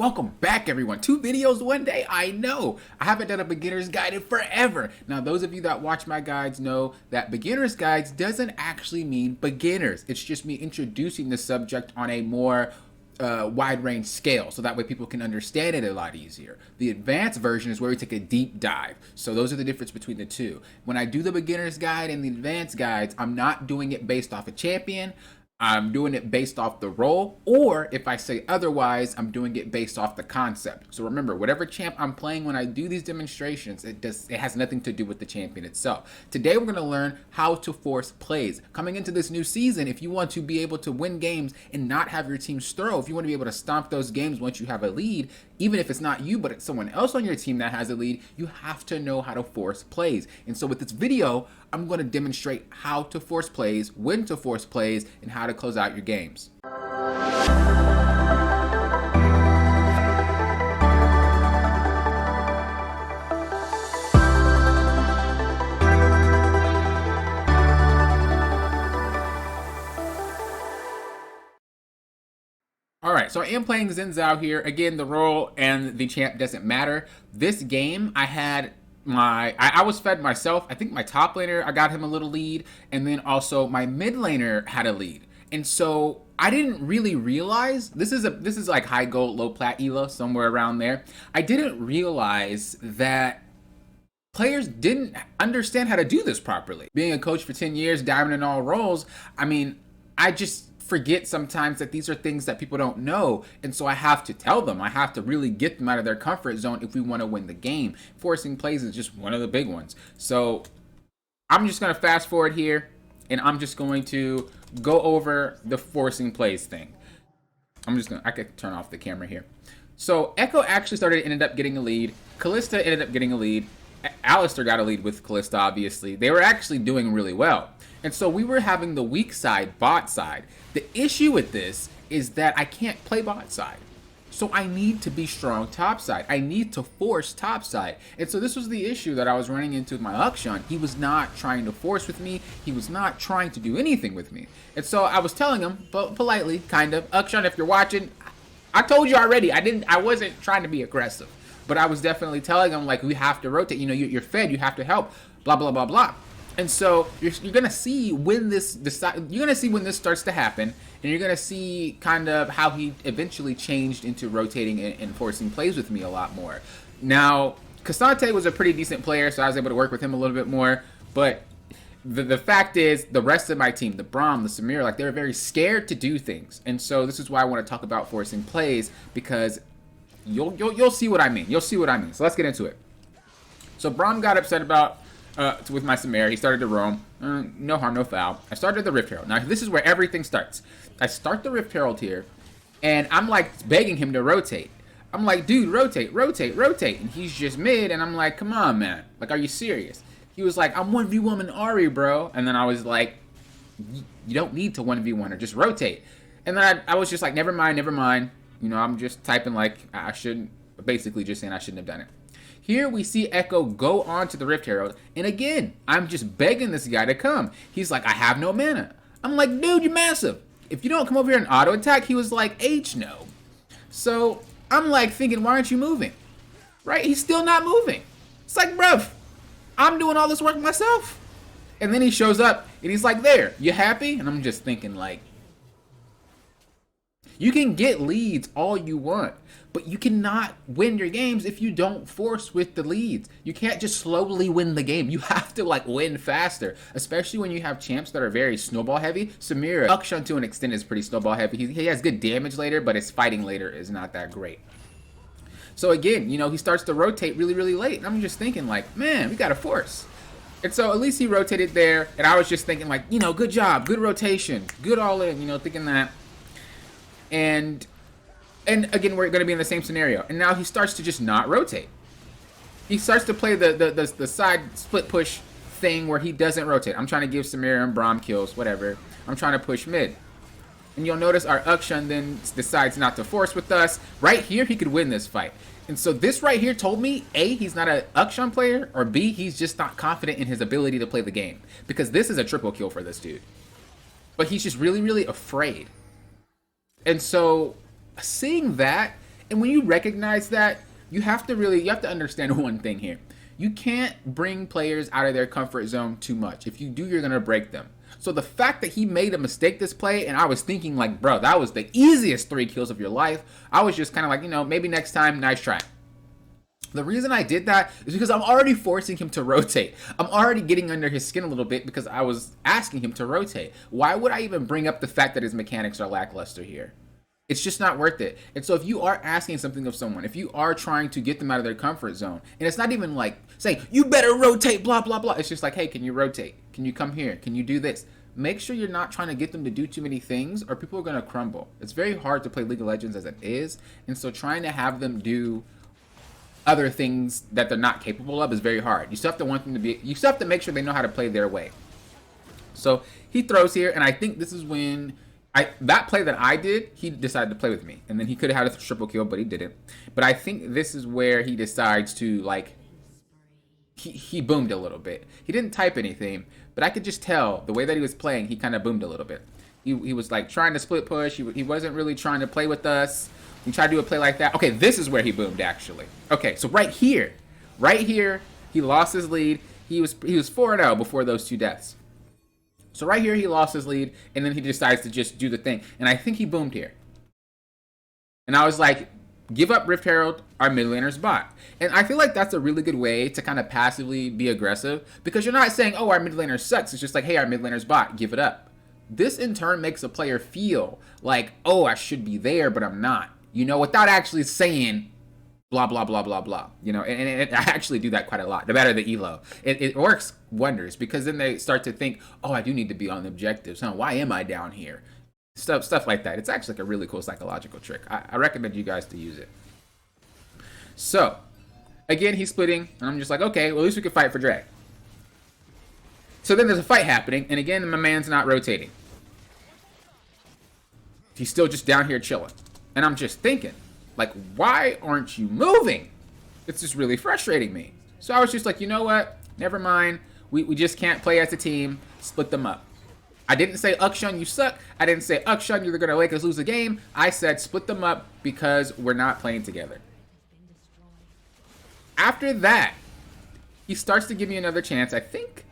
Welcome back, everyone. 2 videos one day. I know. I haven't done a beginner's guide in forever. Now, those of you that watch my guides know that beginner's guides doesn't actually mean beginners. It's just me introducing the subject on a more wide range scale, so that way people can understand it a lot easier. The advanced version is where we take a deep dive. So those are the difference between the two. When I do the beginner's guide and the advanced guides, I'm not doing it based off a champion. I'm doing it based off the role, or if I say otherwise, I'm doing it based off the concept. So remember, whatever champ I'm playing when I do these demonstrations, it has nothing to do with the champion itself. Today we're going to learn how to force plays. Coming into this new season, if you want to be able to win games and not have your teams throw, if you want to be able to stomp those games once you have a lead, even if it's not you, but it's someone else on your team that has a lead, you have to know how to force plays. And so with this video, I'm going to demonstrate how to force plays, when to force plays, and how to close out your games. Alright, so I am playing Xin Zhao here. Again, the role and the champ doesn't matter. This game, I was fed myself. I think my top laner, I got him a little lead, and then also my mid laner had a lead. And so I didn't really realize, this is like high gold, low plat elo, somewhere around there. I didn't realize that players didn't understand how to do this properly. Being a coach for 10 years, diamond in all roles, I mean, I just forget sometimes that these are things that people don't know, and so I have to tell them. I have to really get them out of their comfort zone if we want to win the game. Forcing plays is just one of the big ones. So I'm just going to fast forward here, and I'm just going to go over the forcing plays thing. I could turn off the camera here. So Echo actually ended up getting a lead. Kalista ended up getting a lead. Alistar got a lead with Kalista, obviously. They were actually doing really well. And so we were having the weak side, bot side. The issue with this is that I can't play bot side. So I need to be strong top side. I need to force top side. And so this was the issue that I was running into with my Akshan. He was not trying to force with me. He was not trying to do anything with me. And so I was telling him, politely, kind of, Akshan, if you're watching, I told you already, I wasn't trying to be aggressive. But I was definitely telling him, like, we have to rotate. You know, you're fed, you have to help, blah, blah, blah, blah. And so you're gonna see when this starts to happen, and you're gonna see kind of how he eventually changed into rotating and forcing plays with me a lot more. Now, K'Sante was a pretty decent player, so I was able to work with him a little bit more. But the fact is, the rest of my team, the Braum, the Samir, like, they were very scared to do things. And so this is why I want to talk about forcing plays, because you'll see what I mean. You'll see what I mean. So let's get into it. So Braum got upset about with my Samir. He started to roam. No harm, no foul. I started the Rift Herald. Now this is where everything starts. I start the Rift Herald here, and I'm like begging him to rotate. I'm like, dude, rotate, rotate, rotate. And he's just mid, and I'm like, come on, man. Like, are you serious? He was like, I'm 1v1 in Ahri, bro. And then I was like, you don't need to 1v1 or just rotate. And then I was just like, never mind, never mind. You know, I'm just typing like I shouldn't, basically just saying I shouldn't have done it. Here we see Echo go on to the Rift Herald, and again, I'm just begging this guy to come. He's like, I have no mana. I'm like, dude, you're massive. If you don't come over here and auto attack, he was like, H no. So I'm like thinking, why aren't you moving? Right? He's still not moving. It's like, bruv, I'm doing all this work myself. And then he shows up, and he's like, there, you happy? And I'm just thinking, like, you can get leads all you want, but you cannot win your games if you don't force with the leads. You can't just slowly win the game. You have to, like, win faster, especially when you have champs that are very snowball heavy. Samira, Akshan to an extent is pretty snowball heavy. He has good damage later, but his fighting later is not that great. So again, you know, he starts to rotate really, really late. And I'm just thinking, like, man, we got to force. And so at least he rotated there, and I was just thinking, like, you know, good job, good rotation, good all in, you know, thinking that. And again, we're going to be in the same scenario. And now he starts to just not rotate. He starts to play the side split push thing where he doesn't rotate. I'm trying to give Samir and Braum kills, whatever. I'm trying to push mid. And you'll notice our Akshan then decides not to force with us. Right here, he could win this fight. And so this right here told me, A, he's not an Akshan player, or B, he's just not confident in his ability to play the game. Because this is a triple kill for this dude. But he's just really, really afraid. And so seeing that, And when you recognize that, you have to understand one thing here. You can't bring players out of their comfort zone too much. If you do, you're going to break them. So the fact that he made a mistake this play, and I was thinking like, bro, that was the easiest 3 kills of your life. I was just kind of like, maybe next time, nice try. The reason I did that is because I'm already forcing him to rotate. I'm already getting under his skin a little bit because I was asking him to rotate. Why would I even bring up the fact that his mechanics are lackluster here? It's just not worth it. And so if you are asking something of someone, if you are trying to get them out of their comfort zone, and it's not even like saying, you better rotate, blah, blah, blah. It's just like, hey, can you rotate? Can you come here? Can you do this? Make sure you're not trying to get them to do too many things or people are going to crumble. It's very hard to play League of Legends as it is. And so trying to have them do other things that they're not capable of is very hard. You still have to want them to you still have to make sure they know how to play their way. So he throws here, and I think this is when that play that I did, he decided to play with me. And then he could have had a triple kill, but he didn't. But I think this is where he decides to, like, he boomed a little bit. He didn't type anything, but I could just tell the way that he was playing, he kind of boomed a little bit. He was like trying to split push. He wasn't really trying to play with us. He tried to do a play like that. Okay, this is where he boomed actually. Okay, so right here, he lost his lead. He was 4-0 before those 2 deaths. So right here, he lost his lead, and then he decides to just do the thing. And I think he boomed here. And I was like, give up Rift Herald, our mid laner's bot. And I feel like that's a really good way to kind of passively be aggressive, because you're not saying, oh, our mid laner sucks. It's just like, hey, our mid laner's bot, give it up. This in turn makes a player feel like, oh, I should be there, but I'm not. Without actually saying blah, blah, blah, blah, blah. And I actually do that quite a lot, no matter the elo. It works wonders, because then they start to think, oh, I do need to be on the objectives. Huh? Why am I down here? Stuff like that. It's actually like a really cool psychological trick. I recommend you guys to use it. So, again, he's splitting, and I'm just like, okay, well, at least we can fight for drag. So then there's a fight happening, and again, my man's not rotating. He's still just down here chilling. And I'm just thinking, like, why aren't you moving? It's just really frustrating me. So I was just like, you know what? Never mind. We just can't play as a team. Split them up. I didn't say, Akshan, you suck. I didn't say, Akshan, you're going to make us lose a game. I said, split them up because we're not playing together. After that, he starts to give me another chance. I think,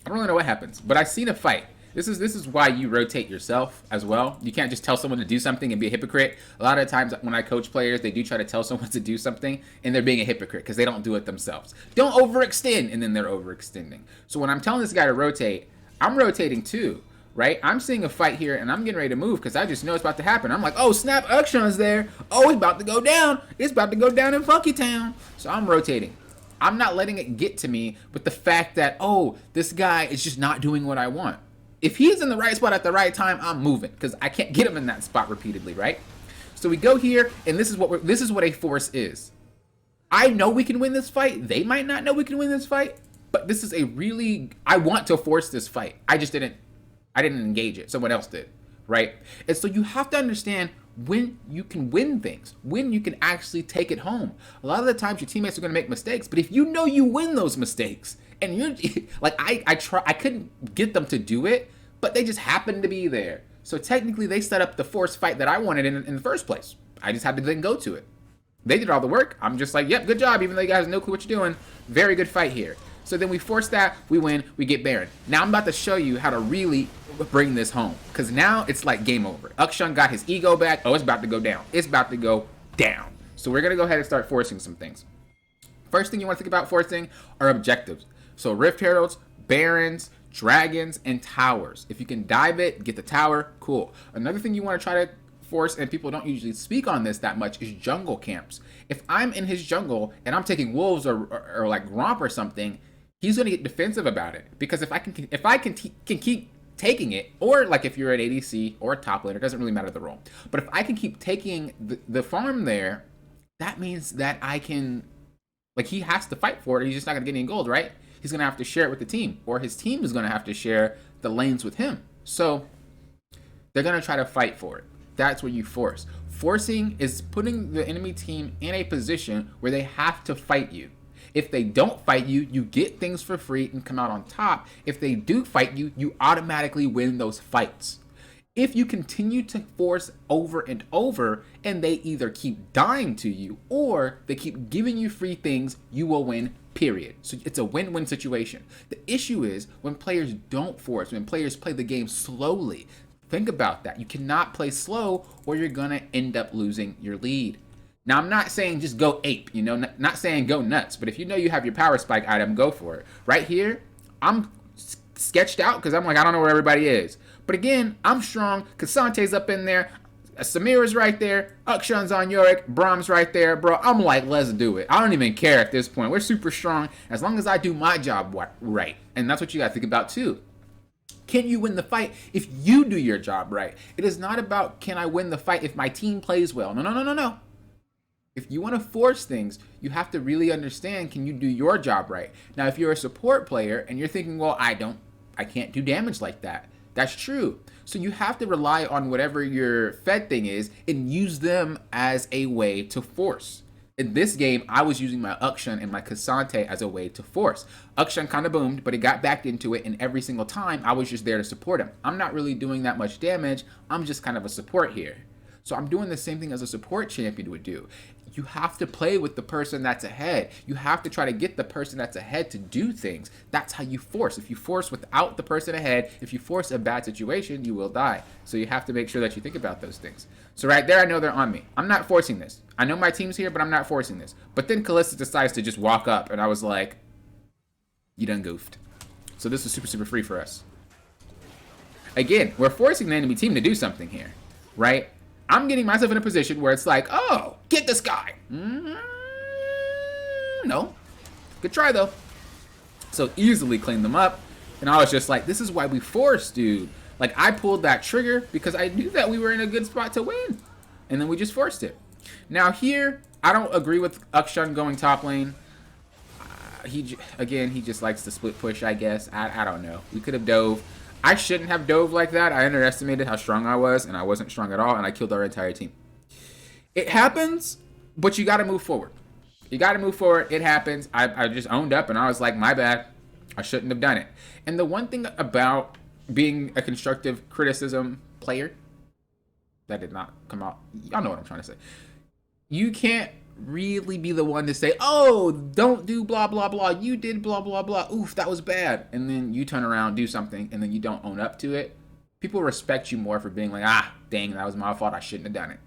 I don't really know what happens, but I've seen a fight. This is why you rotate yourself as well. You can't just tell someone to do something and be a hypocrite. A lot of times when I coach players, they do try to tell someone to do something, and they're being a hypocrite because they don't do it themselves. Don't overextend, and then they're overextending. So when I'm telling this guy to rotate, I'm rotating too, right? I'm seeing a fight here, and I'm getting ready to move because I just know it's about to happen. I'm like, oh, snap, Akshan's there. Oh, it's about to go down. It's about to go down in Funky Town. So I'm rotating. I'm not letting it get to me with the fact that, oh, this guy is just not doing what I want. If he's in the right spot at the right time, I'm moving because I can't get him in that spot repeatedly, right? So we go here, and this is what a force is. I know we can win this fight. They might not know we can win this fight, but this is I want to force this fight. I didn't engage it. Someone else did, right? And so you have to understand when you can win things, when you can actually take it home. A lot of the times your teammates are going to make mistakes, but if you know you win those mistakes, and you're like, I couldn't get them to do it, but they just happened to be there. So technically they set up the force fight that I wanted in the first place. I just had to then go to it. They did all the work. I'm just like, yep, good job, even though you guys have no clue what you're doing. Very good fight here. So then we force that, we win, we get Baron. Now I'm about to show you how to really bring this home, because now it's like game over. Akshan got his ego back. Oh, it's about to go down. It's about to go down. So we're going to go ahead and start forcing some things. First thing you want to think about forcing are objectives. So Rift Heralds, Barons, Dragons, and Towers. If you can dive it, get the tower, cool. Another thing you want to try to force, and people don't usually speak on this that much, is jungle camps. If I'm in his jungle and I'm taking wolves or like Gromp or something, he's going to get defensive about it. Because if I can keep taking it, or like if you're at ADC or a top laner, it doesn't really matter the role. But if I can keep taking the farm there, that means that I can, like, he has to fight for it. He's just not going to get any gold, right? He's going to have to share it with the team, or his team is going to have to share the lanes with him. So they're going to try to fight for it. That's what you force. Forcing is putting the enemy team in a position where they have to fight you. If they don't fight you, you get things for free and come out on top. If they do fight you, you automatically win those fights. If you continue to force over and over and they either keep dying to you or they keep giving you free things, you will win, period. So it's a win-win situation. The issue is when players don't force, when players play the game slowly. Think about that. You cannot play slow or you're going to end up losing your lead. Now, I'm not saying just go ape, you know, not saying go nuts, but if you know you have your power spike item, go for it. Right here, I'm sketched out because I'm like, I don't know where everybody is. But again, I'm strong. K'Sante's up in there. Samira's right there. Akshan's on Yorick. Braum's right there. Bro, I'm like, let's do it. I don't even care at this point. We're super strong as long as I do my job right. And that's what you got to think about too. Can you win the fight if you do your job right? It is not about can I win the fight if my team plays well. No. If you want to force things, you have to really understand, can you do your job right? Now, if you're a support player and you're thinking, well, I can't do damage like that. That's true. So you have to rely on whatever your fed thing is and use them as a way to force. In this game, I was using my Akshan and my K'Sante as a way to force. Akshan kind of boomed, but he got back into it, and every single time, I was just there to support him. I'm not really doing that much damage. I'm just kind of a support here. So I'm doing the same thing as a support champion would do. You have to play with the person that's ahead. You have to try to get the person that's ahead to do things. That's how you force. If you force without the person ahead, if you force a bad situation, you will die. So you have to make sure that you think about those things. So right there, I know they're on me. I'm not forcing this. I know my team's here, but I'm not forcing this. But then Kalista decides to just walk up, and I was like, you done goofed. So this is super, super free for us. Again, we're forcing the enemy team to do something here, right? I'm getting myself in a position where it's like, oh, get this guy. No. Good try, though. So easily clean them up. And I was just like, this is why we force, dude. Like, I pulled that trigger because I knew that we were in a good spot to win. And then we just forced it. Now here, I don't agree with Akshan going top lane. He just likes to split push, I guess. I don't know. We could have dove. I shouldn't have dove like that. I underestimated how strong I was, and I wasn't strong at all, and I killed our entire team. It happens, but you got to move forward. You got to move forward. It happens. I just owned up, and I was like, my bad. I shouldn't have done it. And the one thing about being a constructive criticism player, that did not come out. Y'all know what I'm trying to say. You can't really be the one to say, oh, don't do blah, blah, blah. You did blah, blah, blah. Oof, that was bad. And then you turn around, do something, and then you don't own up to it. People respect you more for being like, ah, dang, that was my fault. I shouldn't have done it.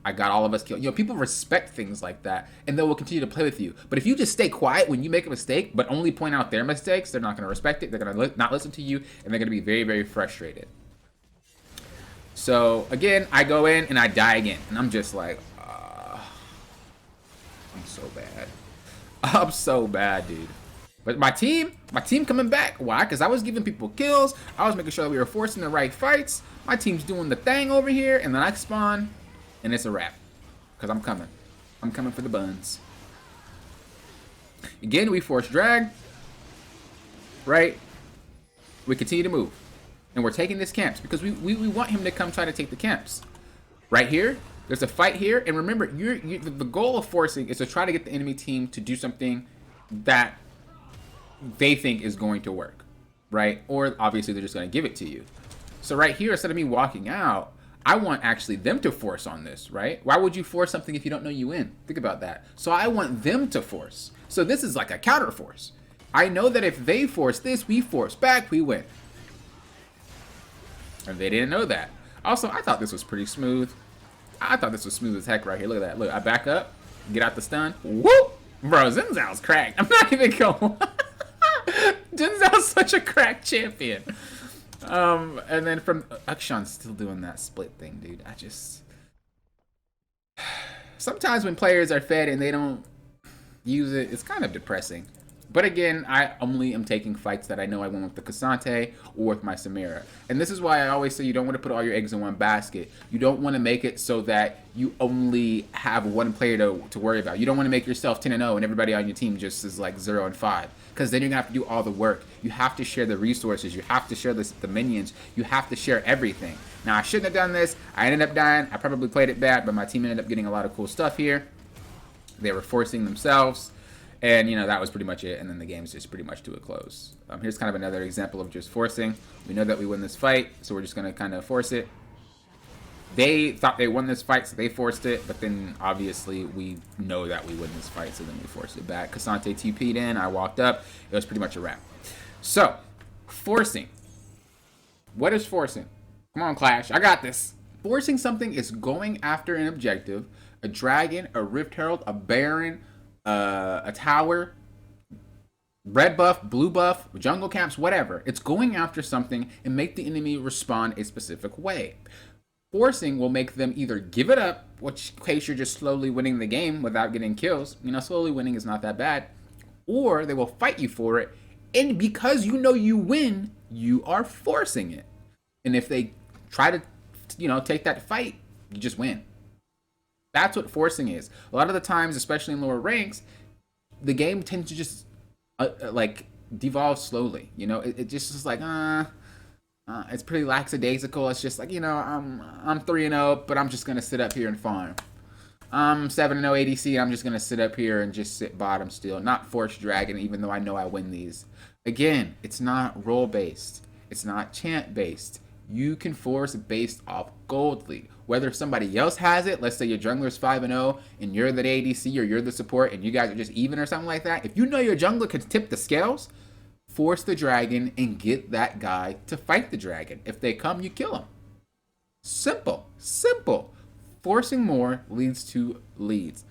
I got all of us killed. You know, people respect things like that, and they will continue to play with you. But if you just stay quiet when you make a mistake, but only point out their mistakes, they're not going to respect it. They're going to not listen to you, and they're going to be very, very frustrated. So, again, I go in, and I die again. And I'm just like, I'm so bad. I'm so bad, dude. But my team coming back. Why? Because I was giving people kills. I was making sure that we were forcing the right fights. My team's doing the thing over here, and then I spawn, and it's a wrap. Because I'm coming. I'm coming for the buns. Again, we force drag. Right? We continue to move. And we're taking this camps because we want him to come try to take the camps. Right here. There's a fight here, and remember, the goal of forcing is to try to get the enemy team to do something that they think is going to work, right? Or obviously they're just going to give it to you. So right here, instead of me walking out, I want actually them to force on this, right? Why would you force something if you don't know you win? Think about that. So I want them to force. So this is like a counter force. I know that if they force this, we force back, we win. And they didn't know that. Also, I thought this was pretty smooth. I thought this was smooth as heck right here. Look at that. Look, I back up, get out the stun. Whoop! Bro, Xin Zhao's cracked. I'm not even going. Xin Zhao's such a cracked champion. And then from Akshan's still doing that split thing, dude. I just... Sometimes when players are fed and they don't use it, it's kind of depressing. But again, I only am taking fights that I know I won with the K'Sante or with my Samira. And this is why I always say you don't want to put all your eggs in one basket. You don't want to make it so that you only have one player to worry about. You don't want to make yourself 10-0 and everybody on your team just is like 0-5. Because then you're going to have to do all the work. You have to share the resources. You have to share the minions. You have to share everything. Now, I shouldn't have done this. I ended up dying. I probably played it bad, but my team ended up getting a lot of cool stuff here. They were forcing themselves. And, you know, that was pretty much it. And then the game's just pretty much to a close. Here's kind of another example of just forcing. We know that we win this fight, so we're just going to kind of force it. they thought they won this fight, so they forced it. But then obviously we know that we win this fight, so then we forced it back. K'Sante TP'd in. I walked up. It was pretty much a wrap. So forcing. What is forcing? Come on, Clash. I got this. Forcing something is going after an objective, a dragon, a Rift Herald, a Baron, a tower, red buff, blue buff, jungle camps, whatever. It's going after something and make the enemy respond a specific way. Forcing will make them either give it up, which case you're just slowly winning the game without getting kills. You know, slowly winning is not that bad. Or they will fight you for it. And because you know you win, you are forcing it. And if they try to, take that fight, you just win. That's what forcing is. A lot of the times, especially in lower ranks, the game tends to just devolve slowly. It just is like, it's pretty lackadaisical. It's just like, I'm 3-0, but I'm just gonna sit up here and farm. I'm 7-0 ADC. I'm just gonna sit up here and just sit bottom still, not force dragon, even though I know I win these. Again, it's not role based. It's not chant based. You can force based off gold lead. Whether somebody else has it, let's say your jungler's 5-0 and you're the ADC or you're the support and you guys are just even or something like that. If you know your jungler can tip the scales, force the dragon and get that guy to fight the dragon. If they come, you kill them. Simple. Simple. Forcing more leads to leads.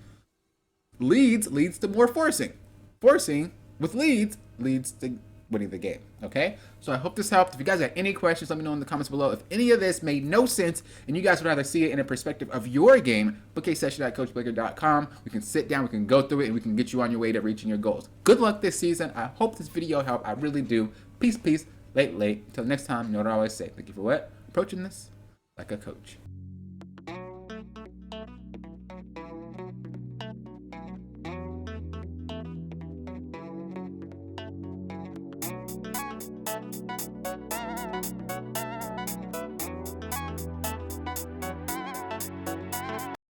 Leads leads to more forcing. Forcing with leads leads to winning the game. Okay? So I hope this helped. If you guys have any questions, let me know in the comments below. If any of this made no sense and you guys would rather see it in a perspective of your game, book a session at CoachBlaker.com. We can sit down, we can go through it, and we can get you on your way to reaching your goals. Good luck this season. I hope this video helped. I really do. Peace, peace. Late. Until next time, you know what I always say. Thank you for what? Approaching this like a coach.